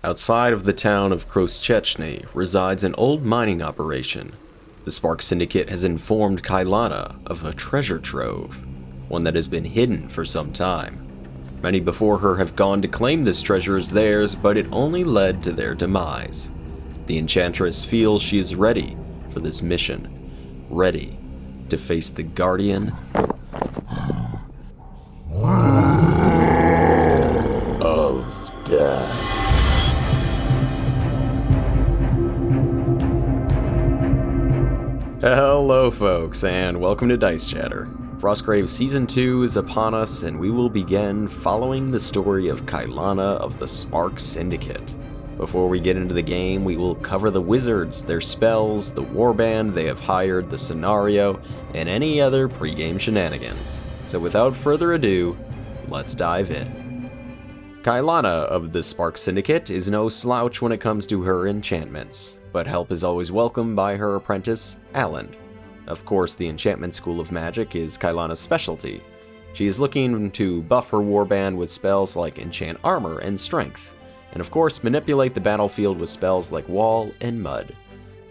Outside of the town of Kroschechny resides an old mining operation. The Spark Syndicate has informed Cailana of a treasure trove, one that has been hidden for some time. Many before her have gone to claim this treasure as theirs, but it only led to their demise. The Enchantress feels she is ready for this mission, ready to face the Guardian of Death. Hello folks, and welcome to Dice Chatter. Frostgrave Season 2 is upon us, and we will begin following the story of Cailana of the Spark Syndicate. Before we get into the game, we will cover the wizards, their spells, the warband they have hired, the scenario, and any other pre-game shenanigans. So without further ado, let's dive in. Cailana of the Spark Syndicate is no slouch when it comes to her enchantments, but help is always welcome by her apprentice, Alan. Of course, the enchantment school of magic is Cailana's specialty. She is looking to buff her warband with spells like enchant armor and strength, and of course manipulate the battlefield with spells like wall and mud.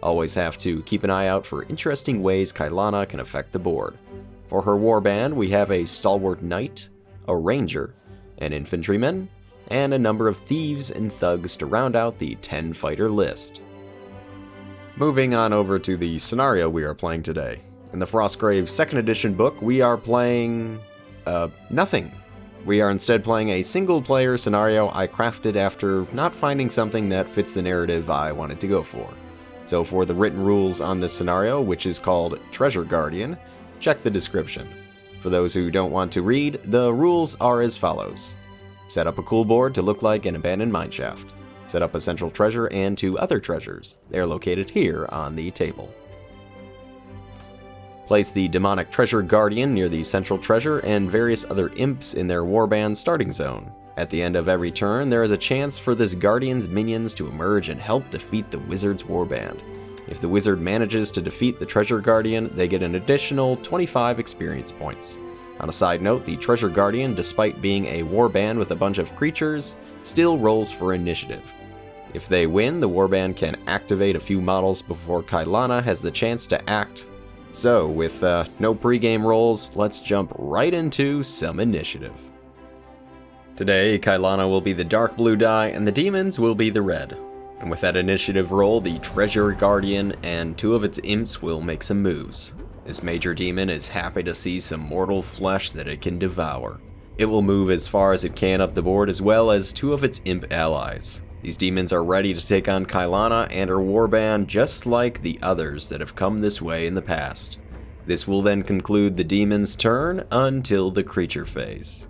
Always have to keep an eye out for interesting ways Cailana can affect the board. For her warband, we have a stalwart knight, a ranger, an infantryman, and a number of thieves and thugs to round out the 10-fighter list. Moving on over to the scenario we are playing today. In the Frostgrave 2nd edition book, we are playing nothing. We are instead playing a single-player scenario I crafted after not finding something that fits the narrative I wanted to go for. So for the written rules on this scenario, which is called Treasure Guardian, check the description. For those who don't want to read, the rules are as follows. Set up a cool board to look like an abandoned mineshaft. Set up a central treasure and 2 other treasures. They are located here on the table. Place the demonic treasure guardian near the central treasure and various other imps in their warband starting zone. At the end of every turn, there is a chance for this guardian's minions to emerge and help defeat the wizard's warband. If the wizard manages to defeat the treasure guardian, they get an additional 25 experience points. On a side note, the treasure guardian, despite being a warband with a bunch of creatures, still rolls for initiative. If they win, the warband can activate a few models before Cailana has the chance to act. So, with no pregame rolls, let's jump right into some initiative. Today, Cailana will be the dark blue die and the demons will be the red. And with that initiative roll, the treasure guardian and 2 of its imps will make some moves. This major demon is happy to see some mortal flesh that it can devour. It will move as far as it can up the board, as well as 2 of its imp allies. These demons are ready to take on Cailana and her warband just like the others that have come this way in the past. This will then conclude the demon's turn until the creature phase.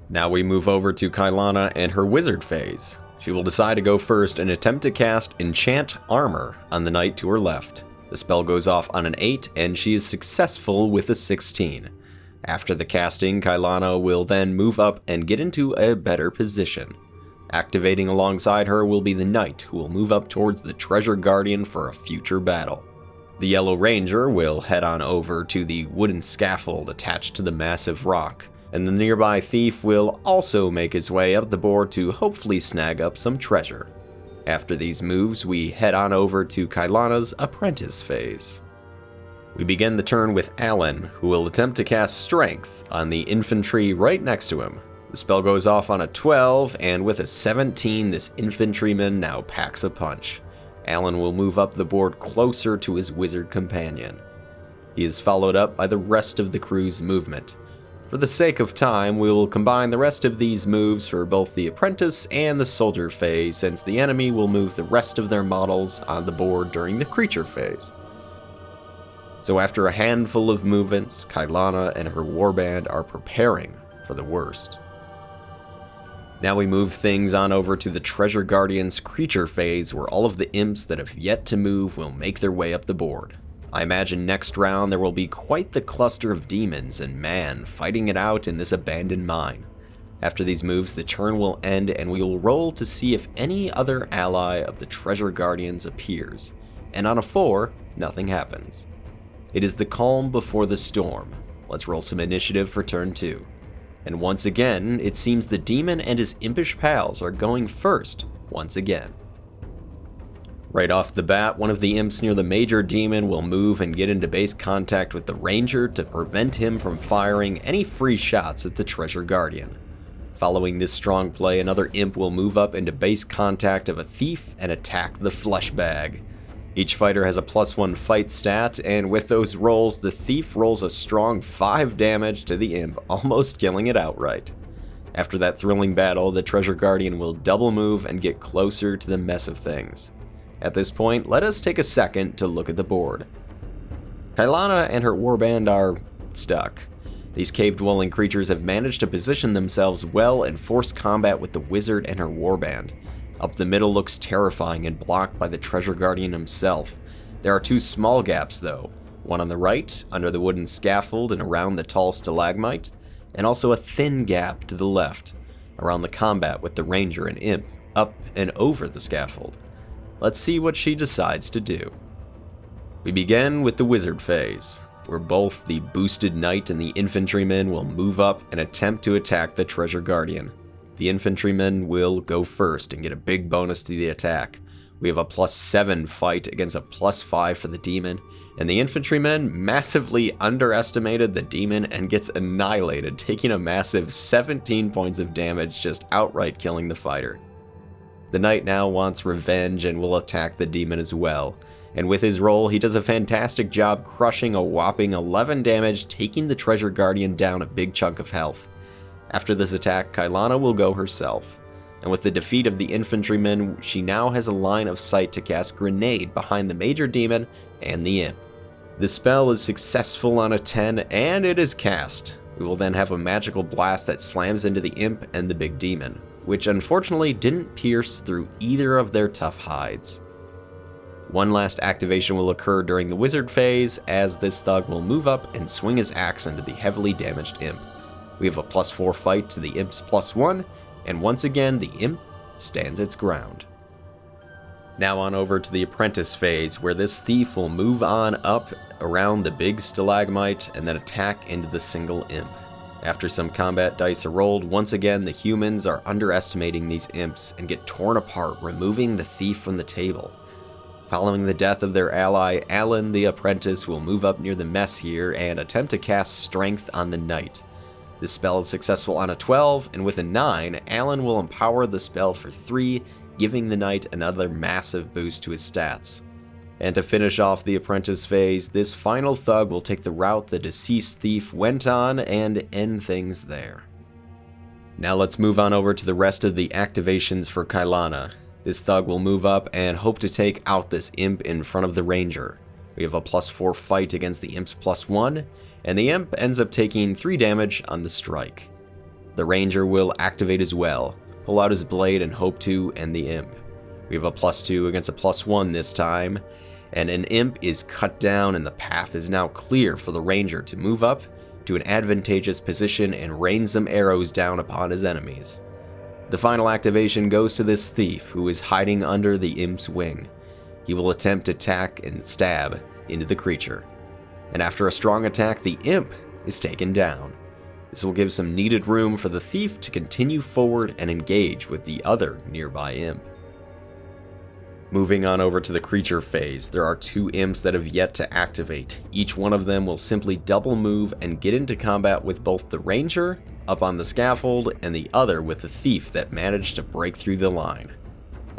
Now we move over to Cailana and her wizard phase. She will decide to go first and attempt to cast Enchant Armor on the knight to her left. The spell goes off on an 8 and she is successful with a 16. After the casting, Cailana will then move up and get into a better position. Activating alongside her will be the knight, who will move up towards the treasure guardian for a future battle. The yellow ranger will head on over to the wooden scaffold attached to the massive rock, and the nearby thief will also make his way up the board to hopefully snag up some treasure. After these moves, we head on over to Cailana's apprentice phase. We begin the turn with Alan, who will attempt to cast Strength on the infantry right next to him. The spell goes off on a 12, and with a 17, this infantryman now packs a punch. Alan will move up the board closer to his wizard companion. He is followed up by the rest of the crew's movement. For the sake of time, we will combine the rest of these moves for both the apprentice and the soldier phase, since the enemy will move the rest of their models on the board during the creature phase. So after a handful of movements, Cailana and her warband are preparing for the worst. Now we move things on over to the Treasure Guardian's creature phase, where all of the imps that have yet to move will make their way up the board. I imagine next round there will be quite the cluster of demons and man fighting it out in this abandoned mine. After these moves, the turn will end and we will roll to see if any other ally of the Treasure Guardians appears. And on a 4, nothing happens. It is the calm before the storm. Let's roll some initiative for turn 2. And once again, it seems the demon and his impish pals are going first, once again. Right off the bat, one of the imps near the major demon will move and get into base contact with the ranger to prevent him from firing any free shots at the treasure guardian. Following this strong play, another imp will move up into base contact of a thief and attack the flesh bag. Each fighter has a +1 fight stat, and with those rolls, the thief rolls a strong 5 damage to the imp, almost killing it outright. After that thrilling battle, the treasure guardian will double move and get closer to the mess of things. At this point, let us take a second to look at the board. Cailana and her warband are stuck. These cave-dwelling creatures have managed to position themselves well and force combat with the wizard and her warband. Up the middle looks terrifying and blocked by the treasure guardian himself. There are 2 small gaps though, one on the right, under the wooden scaffold and around the tall stalagmite, and also a thin gap to the left, around the combat with the ranger and imp, up and over the scaffold. Let's see what she decides to do. We begin with the wizard phase, where both the boosted knight and the infantryman will move up and attempt to attack the treasure guardian. The infantryman will go first and get a big bonus to the attack. We have a +7 fight against a +5 for the demon, and the infantryman massively underestimated the demon and gets annihilated, taking a massive 17 points of damage, just outright killing the fighter. The knight now wants revenge and will attack the demon as well, and with his roll he does a fantastic job crushing a whopping 11 damage, taking the treasure guardian down a big chunk of health. After this attack, Cailana will go herself, and with the defeat of the infantryman, she now has a line of sight to cast Grenade behind the major demon and the imp. The spell is successful on a 10, and it is cast. We will then have a magical blast that slams into the imp and the big demon, which unfortunately didn't pierce through either of their tough hides. One last activation will occur during the wizard phase, as this thug will move up and swing his axe into the heavily damaged imp. We have a +4 fight to the imp's +1, and once again the imp stands its ground. Now on over to the apprentice phase, where this thief will move on up around the big stalagmite and then attack into the single imp. After some combat dice are rolled, once again the humans are underestimating these imps and get torn apart, removing the thief from the table. Following the death of their ally, Alan the apprentice will move up near the mess here and attempt to cast Strength on the knight. This spell is successful on a 12, and with a 9, Alan will empower the spell for 3, giving the knight another massive boost to his stats. And to finish off the apprentice phase, this final thug will take the route the deceased thief went on and end things there. Now let's move on over to the rest of the activations for Cailana. This thug will move up and hope to take out this imp in front of the ranger. We have a +4 fight against the imp's +1, and the imp ends up taking 3 damage on the strike. The ranger will activate as well, pull out his blade and hope to end the imp. We have a +2 against a +1 this time, and an imp is cut down and the path is now clear for the ranger to move up to an advantageous position and rain some arrows down upon his enemies. The final activation goes to this thief who is hiding under the imp's wing. He will attempt to attack and stab into the creature, and after a strong attack, the imp is taken down. This will give some needed room for the thief to continue forward and engage with the other nearby imp. Moving on over to the creature phase, there are 2 imps that have yet to activate. Each one of them will simply double move and get into combat with both the ranger up on the scaffold and the other with the thief that managed to break through the line.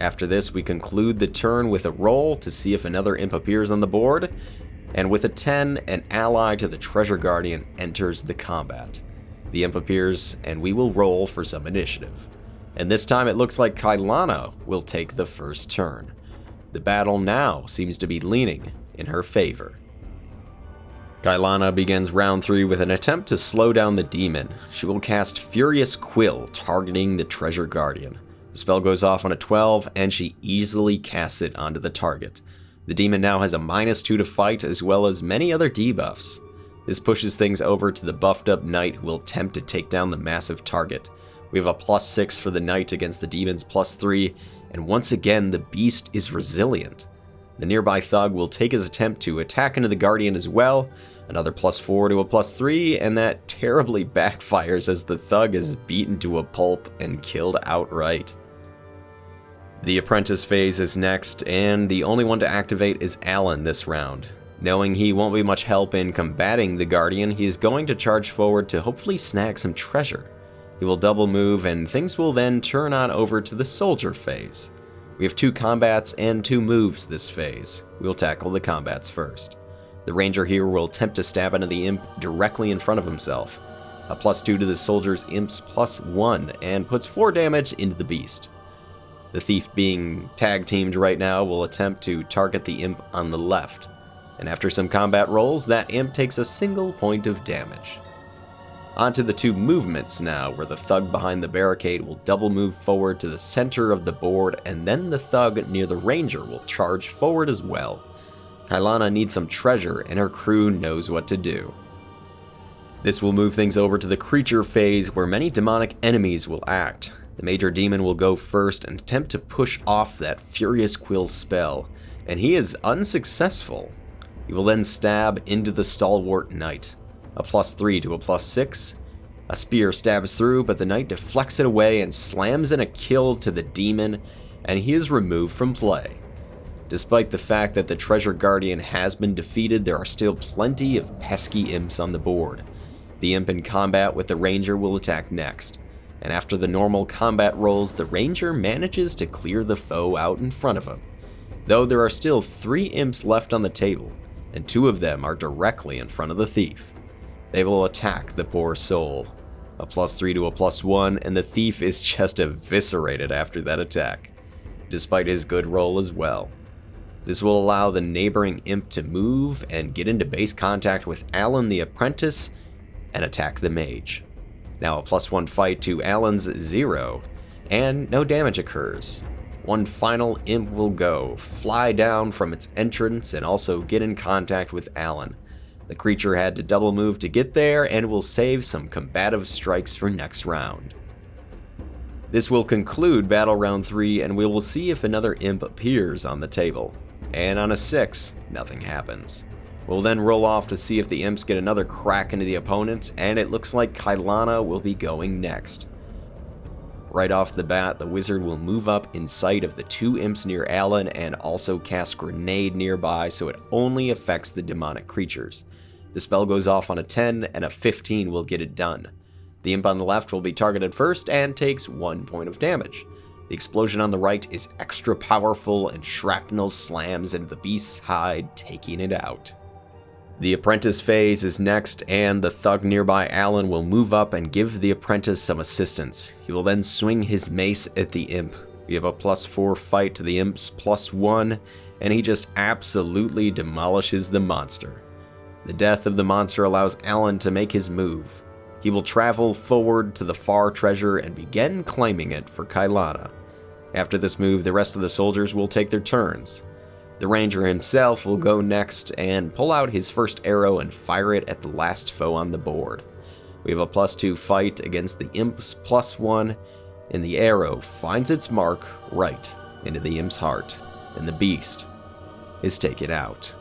After this, we conclude the turn with a roll to see if another imp appears on the board, and with a 10, an ally to the treasure guardian enters the combat. The imp appears, and we will roll for some initiative. And this time it looks like Cailana will take the first turn. The battle now seems to be leaning in her favor. Cailana begins round 3 with an attempt to slow down the demon. She will cast Furious Quill, targeting the treasure guardian. The spell goes off on a 12, and she easily casts it onto the target. The demon now has a -2 to fight, as well as many other debuffs. This pushes things over to the buffed up knight, who will attempt to take down the massive target. We have a +6 for the knight against the demon's +3, and once again the beast is resilient. The nearby thug will take his attempt to attack into the guardian as well, another +4 to a +3, and that terribly backfires as the thug is beaten to a pulp and killed outright. The apprentice phase is next, and the only one to activate is Alan this round. Knowing he won't be much help in combating the Guardian, he is going to charge forward to hopefully snag some treasure. He will double move, and things will then turn on over to the soldier phase. We have 2 combats and 2 moves this phase. We'll tackle the combats first. The ranger here will attempt to stab into the imp directly in front of himself. A +2 to the soldier's imp's +1, and puts 4 damage into the beast. The thief, being tag teamed right now, will attempt to target the imp on the left. And after some combat rolls, that imp takes a single point of damage. On to the 2 movements now, where the thug behind the barricade will double move forward to the center of the board, and then the thug near the ranger will charge forward as well. Cailana needs some treasure, and her crew knows what to do. This will move things over to the creature phase, where many demonic enemies will act. The major demon will go first and attempt to push off that Furious Quill spell, and he is unsuccessful. He will then stab into the stalwart knight. A +3 to a +6. A spear stabs through, but the knight deflects it away and slams in a kill to the demon, and he is removed from play. Despite the fact that the Treasure Guardian has been defeated, there are still plenty of pesky imps on the board. The imp in combat with the ranger will attack next, and after the normal combat rolls, the ranger manages to clear the foe out in front of him. Though there are still 3 imps left on the table, and 2 of them are directly in front of the thief. They will attack the poor soul. A +3 to a +1, and the thief is just eviscerated after that attack, despite his good roll as well. This will allow the neighboring imp to move and get into base contact with Alan the apprentice and attack the mage. Now a +1 fight to Alan's 0, and no damage occurs. One final imp will go, fly down from its entrance, and also get in contact with Alan. The creature had to double move to get there, and will save some combative strikes for next round. This will conclude Battle Round 3, and we will see if another imp appears on the table. And on a 6, nothing happens. We'll then roll off to see if the imps get another crack into the opponent, and it looks like Cailana will be going next. Right off the bat, the wizard will move up in sight of the 2 imps near Alan and also cast Grenade nearby, so it only affects the demonic creatures. The spell goes off on a 10, and a 15 will get it done. The imp on the left will be targeted first and takes 1 point of damage. The explosion on the right is extra powerful, and shrapnel slams into the beast's hide, taking it out. The apprentice phase is next, and the thug nearby Alan will move up and give the apprentice some assistance. He will then swing his mace at the imp. We have a +4 fight to the imp's +1, and he just absolutely demolishes the monster. The death of the monster allows Alan to make his move. He will travel forward to the far treasure and begin claiming it for Cailana. After this move, the rest of the soldiers will take their turns. The ranger himself will go next and pull out his first arrow and fire it at the last foe on the board. We have a +2 fight against the imp's +1, and the arrow finds its mark right into the imp's heart, and the beast is taken out.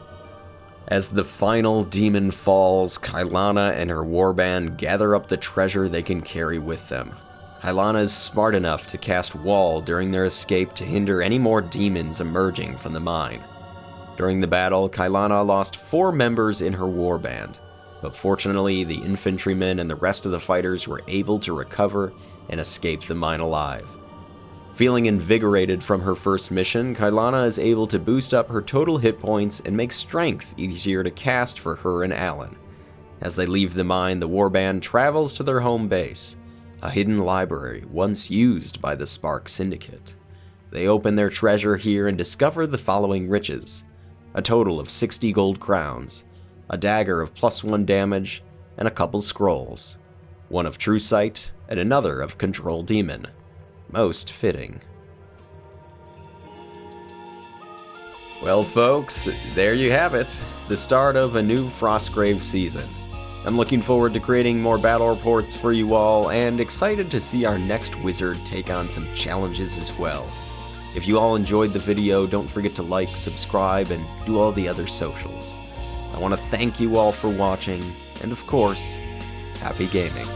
As the final demon falls, Cailana and her warband gather up the treasure they can carry with them. Cailana is smart enough to cast Wall during their escape to hinder any more demons emerging from the mine. During the battle, Cailana lost 4 members in her warband, but fortunately the infantrymen and the rest of the fighters were able to recover and escape the mine alive. Feeling invigorated from her first mission, Cailana is able to boost up her total hit points and make strength easier to cast for her and Alan. As they leave the mine, the warband travels to their home base, a hidden library once used by the Spark Syndicate. They open their treasure here and discover the following riches: a total of 60 gold crowns, a dagger of +1 damage, and a couple scrolls, one of True Sight and another of Control Demon. Most fitting. Well folks, there you have it, the start of a new Frostgrave season. I'm looking forward to creating more battle reports for you all, and excited to see our next wizard take on some challenges as well. If you all enjoyed the video, don't forget to like, subscribe, and do all the other socials. I want to thank you all for watching, and of course, happy gaming.